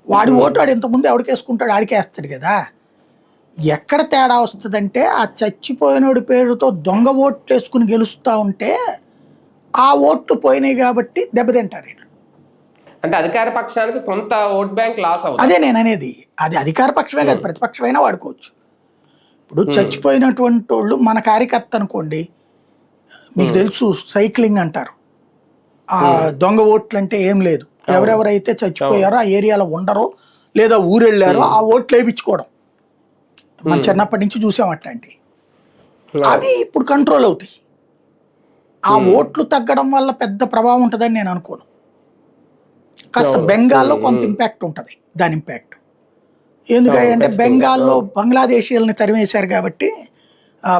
వాడి ఓటు వాడు ఇంతకుముందు ఎవడికేసుకుంటాడు ఆడికేస్తాడు కదా. ఎక్కడ తేడా వస్తుందంటే ఆ చచ్చిపోయినోడి పేరుతో దొంగ ఓట్లు వేసుకుని గెలుస్తూ ఉంటే ఆ ఓట్లు పోయినాయి కాబట్టి దెబ్బతింటారు వీళ్ళు. అంటే అధికార పక్షానికి కొంత ఓట్ బ్యాంక్ లాస్ అవుతుంది. అదే నేను అనేది. అది అధికార పక్షమే కాదు, ప్రతిపక్షమైనా వాడుకోవచ్చు. ఇప్పుడు చచ్చిపోయినటువంటి వాళ్ళు మన కార్యకర్త అనుకోండి, మీకు తెలుసు సైక్లింగ్ అంటారు. ఆ దొంగ ఓట్లు అంటే ఏం లేదు, ఎవరెవరైతే చచ్చిపోయారో ఆ ఏరియాలో ఉండరో లేదా ఊరెళ్ళారో ఆ ఓట్లు వేయించుకోవడం మనం చిన్నప్పటి నుంచి చూసాం అట్లాంటివి. అవి ఇప్పుడు కంట్రోల్ అవుతాయి. ఆ ఓట్లు తగ్గడం వల్ల పెద్ద ప్రభావం ఉంటుందని నేను అనుకోను. కాస్త బెంగాల్లో కొంత ఇంపాక్ట్ ఉంటుంది దాని ఇంపాక్ట్. ఎందుకంటే బెంగాల్లో బంగ్లాదేశీయుల్ని తరిమేశారు కాబట్టి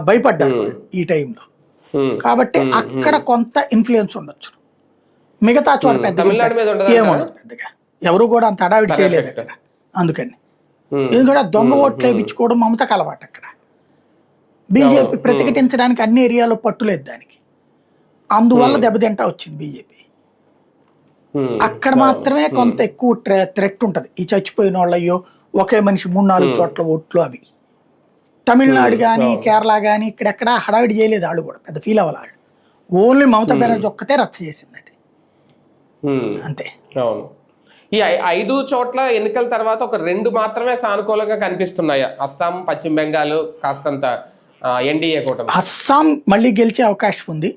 భయపడ్డారు ఈ టైంలో. కాబట్టి అక్కడ కొంత ఇన్ఫ్లుయెన్స్ ఉండొచ్చు. మిగతా చోట పెద్దగా ఏముండదు, పెద్దగా ఎవరు కూడా అంత హడావిడి చేయలేదు అక్కడ. అందుకని ఎందుకంటే దొంగ ఓట్లు వేయించుకోవడం మమతకు అలవాటు అక్కడ. బీజేపీ ప్రతిఘటించడానికి అన్ని ఏరియాలో పట్టులేదు దానికి, అందువల్ల దెబ్బతింటా వచ్చింది బీజేపీ. అక్కడ మాత్రమే కొంత ఎక్కువ థ్రెట్ ఉంటుంది. ఈ చచ్చిపోయిన వాళ్ళయ్యో ఒకే మనిషి 3-4 చోట్ల ఓట్లు అవి. తమిళనాడు కానీ కేరళ కానీ ఇక్కడెక్కడ హడావిడి చేయలేదు, వాళ్ళు కూడా పెద్ద ఫీల్ అవ్వాలి. వాళ్ళు ఓన్లీ మమతా బెనర్జీ ఒక్కతే రచ్చ చేసింది అది, అంతే. ఈ 5 చోట్ల ఎన్నికల తర్వాత ఒక 2 మాత్రమే సానుకూలంగా కనిపిస్తున్నాయా? అస్సాం, పశ్చిమ బెంగాల్ కాస్తంత ఎన్డీఏ కూటమి. అస్సాం మళ్ళీ గెలిచే అవకాశం ఉంది.